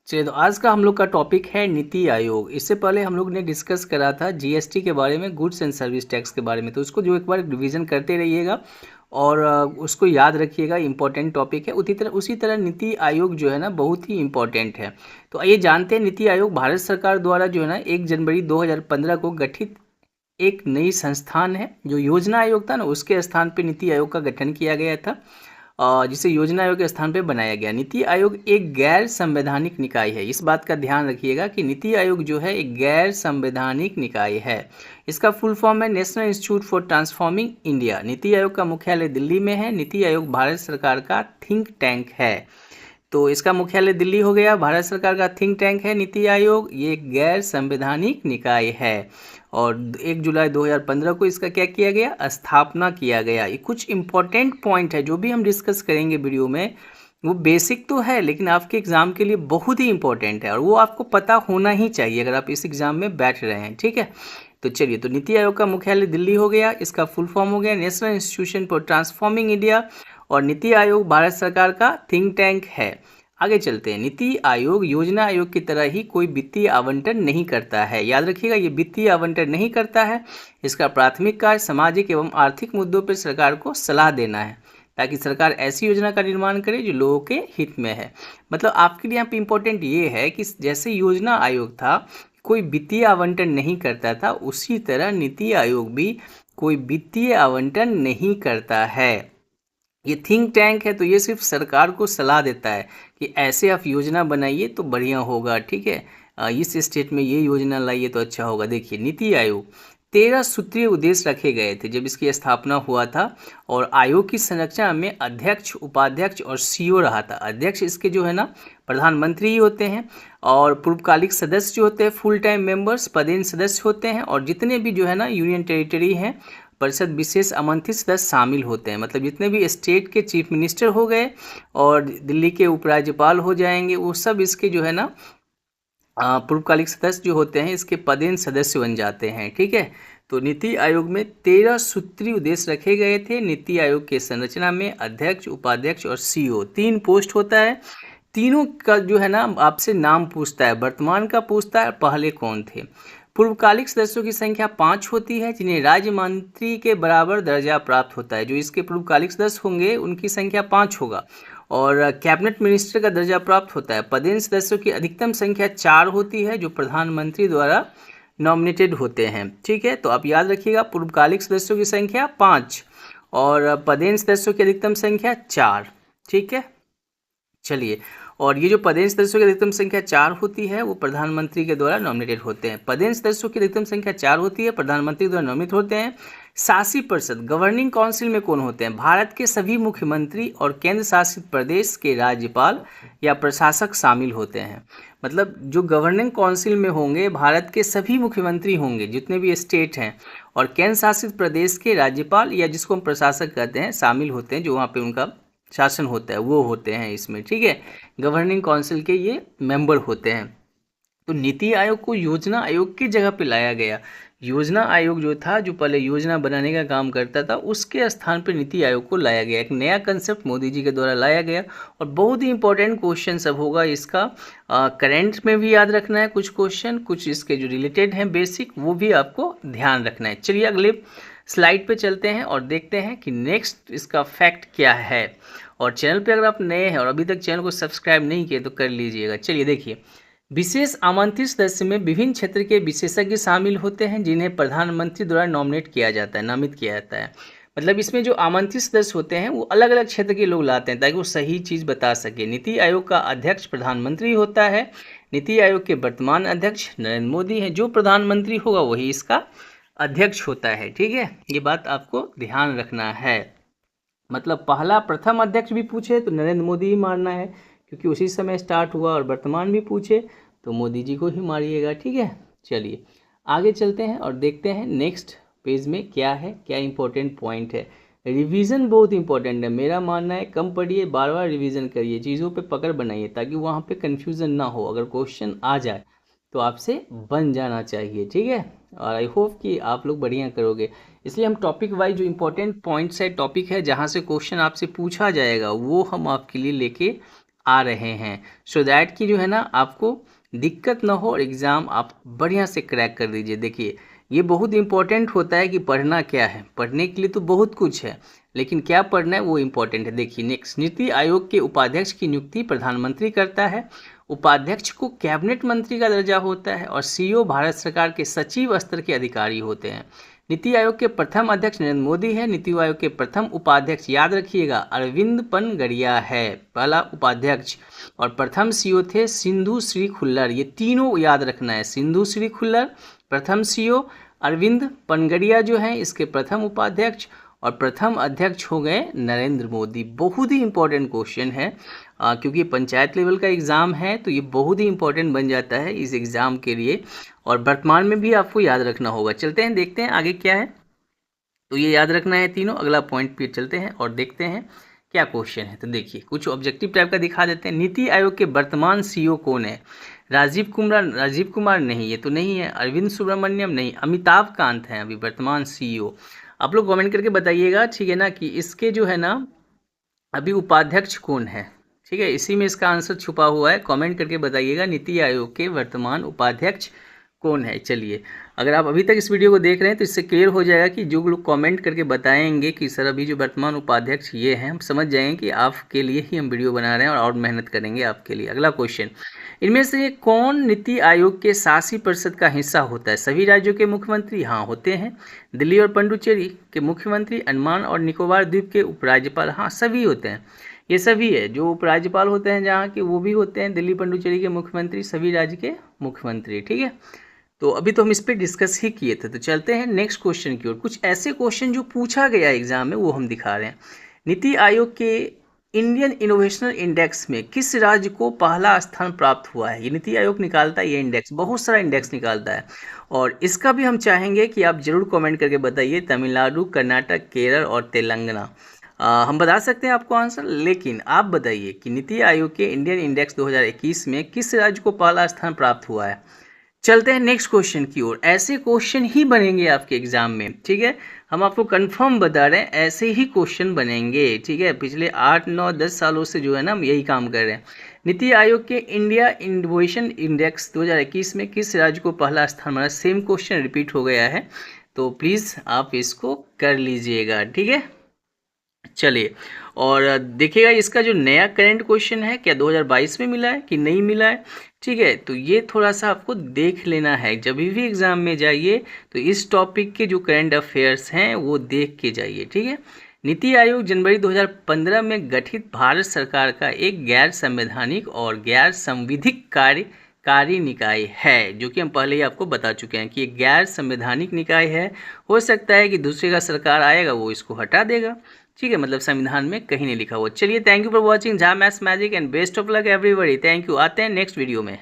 चलिए, तो आज का हम लोग का टॉपिक है नीति आयोग। इससे पहले हम लोग ने डिस्कस करा था जीएसटी के बारे में, गुड्स एंड सर्विस टैक्स के बारे में। तो उसको जो एक बार रिवीजन करते रहिएगा और उसको याद रखिएगा, इंपॉर्टेंट टॉपिक है। उसी तरह नीति आयोग जो है ना, बहुत ही इंपॉर्टेंट है। तो आइए जानते हैं, नीति आयोग भारत सरकार द्वारा जो है ना 1 जनवरी 2015 को गठित एक नई संस्थान है। जो योजना आयोग था ना, उसके स्थान पे नीति आयोग का गठन किया गया था, जिसे योजना आयोग के स्थान पे बनाया गया। नीति आयोग एक गैर संवैधानिक निकाय है। इस बात का ध्यान रखिएगा कि नीति आयोग जो है एक गैर संवैधानिक निकाय है। इसका फुल फॉर्म है national institute for transforming India. NITI Aayog का मुख्यालय दिल्ली में है। नीति आयोग भारत सरकार का थिंक टैंक है। तो इसका मुख्यालय दिल्ली हो गया, भारत सरकार का थिंक टैंक है नीति आयोग। ये एक गैर संवैधानिक निकाय है और 1 जुलाई 2015 को इसका क्या किया गया, स्थापना किया गया। ये कुछ इंपॉर्टेंट पॉइंट है जो भी हम डिस्कस करेंगे वीडियो में। वो बेसिक तो है लेकिन आपके एग्जाम के लिए बहुत ही इंपॉर्टेंट है और वो आपको पता होना ही चाहिए अगर आप इस एग्जाम में बैठ रहे हैं, ठीक है। तो चलिए, तो नीति आयोग का मुख्यालय दिल्ली हो गया। इसका फुल फॉर्म हो गया national institution for transforming India और नीति आयोग भारत सरकार का थिंक टैंक है। आगे चलते हैं। नीति आयोग योजना आयोग की तरह ही कोई वित्तीय आवंटन नहीं करता है। याद रखिएगा, ये वित्तीय आवंटन नहीं करता है। इसका प्राथमिक कार्य सामाजिक एवं आर्थिक मुद्दों पर सरकार को सलाह देना है ताकि सरकार ऐसी योजना का निर्माण करे जो लोगों के हित में है। मतलब आपके लिए यहाँ पे इम्पोर्टेंट ये है कि जैसे योजना आयोग था कोई वित्तीय आवंटन नहीं करता था, उसी तरह नीति आयोग भी कोई वित्तीय आवंटन नहीं करता है। ये थिंक टैंक है तो ये सिर्फ सरकार को सलाह देता है कि ऐसे आप योजना बनाइए तो बढ़िया होगा, ठीक है। इस स्टेट में ये योजना लाइए तो अच्छा होगा। देखिए, नीति आयोग 13 सूत्रीय उद्देश्य रखे गए थे जब इसकी स्थापना हुआ था और आयोग की संरचना में अध्यक्ष, उपाध्यक्ष और सीईओ रहा था। अध्यक्ष इसके जो है ना प्रधानमंत्री ही होते हैं और पूर्वकालिक सदस्य जो होते हैं फुल टाइम मेंबर्स पदेन सदस्य होते हैं और जितने भी जो है ना यूनियन टेरिटरी हैं परिषद विशेष आमंत्रित सदस्य शामिल होते हैं। मतलब जितने भी स्टेट के चीफ मिनिस्टर हो गए और दिल्ली के उपराज्यपाल हो जाएंगे, वो सब इसके जो है ना पूर्वकालिक सदस्य जो होते हैं इसके पदेन सदस्य बन जाते हैं, ठीक है। तो नीति आयोग में 13 सूत्रीय उद्देश्य रखे गए थे। नीति आयोग के संरचना में अध्यक्ष, उपाध्यक्ष और सीईओ 3 पोस्ट होता है। तीनों का जो है ना आपसे नाम पूछता है, वर्तमान का पूछता है, पहले कौन थे। पूर्वकालिक सदस्यों की संख्या 5 होती है जिन्हें राज्य मंत्री के बराबर दर्जा प्राप्त होता है। जो इसके पूर्वकालिक सदस्य होंगे उनकी संख्या 5 होगा और कैबिनेट मिनिस्टर का दर्जा प्राप्त होता है। पदेन सदस्यों की अधिकतम संख्या 4 होती है जो प्रधानमंत्री द्वारा नॉमिनेटेड होते हैं, ठीक है। तो आप याद रखिएगा, पूर्वकालिक सदस्यों की संख्या 5 और पदेन सदस्यों की अधिकतम संख्या 4, ठीक है। चलिए, और ये जो पदेन सदस्यों की अधिकतम संख्या 4 होती है वो प्रधानमंत्री के द्वारा नॉमिनेटेड होते हैं। पदेन सदस्यों की अधिकतम संख्या 4 होती है, प्रधानमंत्री द्वारा नॉमिनेट होते हैं। शासी परिषद गवर्निंग काउंसिल में कौन होते हैं, भारत के सभी मुख्यमंत्री और केंद्र शासित प्रदेश के राज्यपाल या प्रशासक शामिल होते हैं। मतलब जो गवर्निंग काउंसिल में होंगे भारत के सभी मुख्यमंत्री होंगे जितने भी स्टेट हैं और केंद्र शासित प्रदेश के राज्यपाल या जिसको हम प्रशासक कहते हैं शामिल होते हैं, जो वहाँ पे उनका शासन होता है वो होते हैं इसमें, ठीक है। गवर्निंग काउंसिल के ये मेंबर होते हैं। तो नीति आयोग को योजना आयोग की जगह पे लाया गया। योजना आयोग जो था, जो पहले योजना बनाने का काम करता था, उसके स्थान पे नीति आयोग को लाया गया। एक नया कंसेप्ट मोदी जी के द्वारा लाया गया और बहुत ही इंपॉर्टेंट क्वेश्चन सब होगा इसका। करंट में भी याद रखना है कुछ क्वेश्चन, कुछ इसके जो रिलेटेड हैं बेसिक, वो भी आपको ध्यान रखना है। चलिए अगले स्लाइड पे चलते हैं और देखते हैं कि नेक्स्ट इसका फैक्ट क्या है। और चैनल पे अगर आप नए हैं और अभी तक चैनल को सब्सक्राइब नहीं किए तो कर लीजिएगा। चलिए देखिए, विशेष आमंत्रित सदस्य में विभिन्न क्षेत्र के विशेषज्ञ शामिल होते हैं जिन्हें प्रधानमंत्री द्वारा नामित किया जाता है। मतलब इसमें जो आमंत्रित सदस्य होते हैं वो अलग अलग क्षेत्र के लोग लाते हैं ताकि वो सही चीज़ बता सके। नीति आयोग का अध्यक्ष प्रधानमंत्री होता है। नीति आयोग के वर्तमान अध्यक्ष नरेंद्र मोदी हैं। जो प्रधानमंत्री होगा वही इसका अध्यक्ष होता है, ठीक है। ये बात आपको ध्यान रखना है। मतलब पहला प्रथम अध्यक्ष भी पूछे तो नरेंद्र मोदी ही मारना है क्योंकि उसी समय स्टार्ट हुआ, और वर्तमान भी पूछे तो मोदी जी को ही मारिएगा, ठीक है। चलिए आगे चलते हैं और देखते हैं नेक्स्ट पेज में क्या है, क्या इंपॉर्टेंट पॉइंट है। रिवीजन बहुत इंपॉर्टेंट है, मेरा मानना है। कम पढ़िए, बार बार रिवीजन करिए, चीज़ों पे पकड़ बनाइए ताकि वहाँ पे कन्फ्यूज़न ना हो। अगर क्वेश्चन आ जाए तो आपसे बन जाना चाहिए, ठीक है। और आई होप कि आप लोग बढ़िया करोगे। इसलिए हम टॉपिक वाइज जो इंपॉर्टेंट पॉइंट्स है, टॉपिक है जहाँ से क्वेश्चन आपसे पूछा जाएगा, वो हम आपके लिए लेके आ रहे हैं, सो दैट कि जो है ना आपको दिक्कत ना हो और एग्ज़ाम आप बढ़िया से क्रैक कर दीजिए। देखिए ये बहुत इंपॉर्टेंट होता है कि पढ़ना क्या है, पढ़ने के लिए तो बहुत कुछ है, लेकिन क्या पढ़ना है वो इम्पोर्टेंट है। देखिए नेक्स्ट, नीति आयोग के उपाध्यक्ष की नियुक्ति प्रधानमंत्री करता है, उपाध्यक्ष को कैबिनेट मंत्री का दर्जा होता है और सीईओ भारत सरकार के सचिव स्तर के अधिकारी होते हैं। नीति आयोग के प्रथम अध्यक्ष नरेंद्र मोदी है। नीति आयोग के प्रथम उपाध्यक्ष याद रखिएगा अरविंद पनगड़िया है, पहला उपाध्यक्ष, और प्रथम सीईओ थे सिंधु श्री खुल्लर। ये तीनों याद रखना है, सिंधु श्री खुल्लर प्रथम सीईओ, अरविंद पनगड़िया जो है इसके प्रथम उपाध्यक्ष, और प्रथम अध्यक्ष हो गए नरेंद्र मोदी। बहुत ही इंपॉर्टेंट क्वेश्चन है क्योंकि पंचायत लेवल का एग्ज़ाम है तो ये बहुत ही इंपॉर्टेंट बन जाता है इस एग्ज़ाम के लिए, और वर्तमान में भी आपको याद रखना होगा। चलते हैं देखते हैं आगे क्या है, तो ये याद रखना है तीनों। अगला पॉइंट पे चलते हैं और देखते हैं क्या क्वेश्चन है। तो देखिए कुछ ऑब्जेक्टिव टाइप का दिखा देते हैं। नीति आयोग के वर्तमान सीईओ कौन है? राजीव कुमार नहीं, ये तो नहीं है। अरविंद सुब्रमण्यम नहीं, अमिताभ कांत हैं अभी वर्तमान सीईओ। आप लोग कमेंट करके बताइएगा, ठीक है ना, कि इसके जो है ना अभी उपाध्यक्ष कौन है, ठीक है, इसी में इसका आंसर छुपा हुआ है। कमेंट करके बताइएगा नीति आयोग के वर्तमान उपाध्यक्ष कौन है। चलिए अगर आप अभी तक इस वीडियो को देख रहे हैं तो इससे क्लियर हो जाएगा कि जो लोग कमेंट करके बताएंगे कि सर अभी जो वर्तमान उपाध्यक्ष ये हैं, हम समझ जाएंगे कि आपके लिए ही हम वीडियो बना रहे हैं और मेहनत करेंगे आपके लिए। अगला क्वेश्चन, इनमें से कौन नीति आयोग के शासी परिषद का हिस्सा होता है? सभी राज्यों के मुख्यमंत्री? हाँ होते हैं। दिल्ली और पुडुचेरी के मुख्यमंत्री, अंडमान और निकोबार द्वीप के उपराज्यपाल? हाँ सभी होते हैं, ये सभी है। जो उपराज्यपाल होते हैं जहाँ के वो भी होते हैं दिल्ली पुडुचेरी के मुख्यमंत्री, सभी राज्य के मुख्यमंत्री, ठीक है। तो अभी तो हम इस पर डिस्कस ही किए थे। तो चलते हैं नेक्स्ट क्वेश्चन की ओर। कुछ ऐसे क्वेश्चन जो पूछा गया एग्जाम में वो हम दिखा रहे हैं। नीति आयोग के इंडियन इनोवेशनल इंडेक्स में किस राज्य को पहला स्थान प्राप्त हुआ है? ये नीति आयोग निकालता है, ये इंडेक्स बहुत सारा इंडेक्स निकालता है, और इसका भी हम चाहेंगे कि आप जरूर कमेंट करके बताइए। तमिलनाडु, कर्नाटक, केरल और तेलंगाना। हम बता सकते हैं आपको आंसर, लेकिन आप बताइए कि नीति आयोग के इंडियन इंडेक्स 2021 में किस राज्य को पहला स्थान प्राप्त हुआ है। चलते हैं नेक्स्ट क्वेश्चन की ओर। ऐसे क्वेश्चन ही बनेंगे आपके एग्जाम में, ठीक है, हम आपको कंफर्म बता रहे हैं, ऐसे ही क्वेश्चन बनेंगे, ठीक है। पिछले 8, 9, 10 सालों से जो है ना हम यही काम कर रहे हैं। नीति आयोग के इंडिया इनोवेशन इंडेक्स 2021 में किस राज्य को पहला स्थान मिला? सेम क्वेश्चन रिपीट हो गया है, तो प्लीज़ आप इसको कर लीजिएगा, ठीक है। चलिए और देखिएगा इसका जो नया करंट क्वेश्चन है क्या 2022 में मिला है कि नहीं मिला है, ठीक है। तो ये थोड़ा सा आपको देख लेना है, जब भी एग्ज़ाम में जाइए तो इस टॉपिक के जो करंट अफेयर्स हैं वो देख के जाइए, ठीक है। नीति आयोग जनवरी 2015 में गठित भारत सरकार का एक गैर संवैधानिक और गैर संविधिक कार्यकारी निकाय है, जो कि हम पहले ही आपको बता चुके हैं कि एक गैर संवैधानिक निकाय है। हो सकता है कि दूसरे का सरकार आएगा वो इसको हटा देगा, ठीक है, मतलब संविधान में कहीं नहीं लिखा हुआ। चलिए thank you for watching Jha maths magic and best of luck everybody. Thank you, आते हैं नेक्स्ट वीडियो में।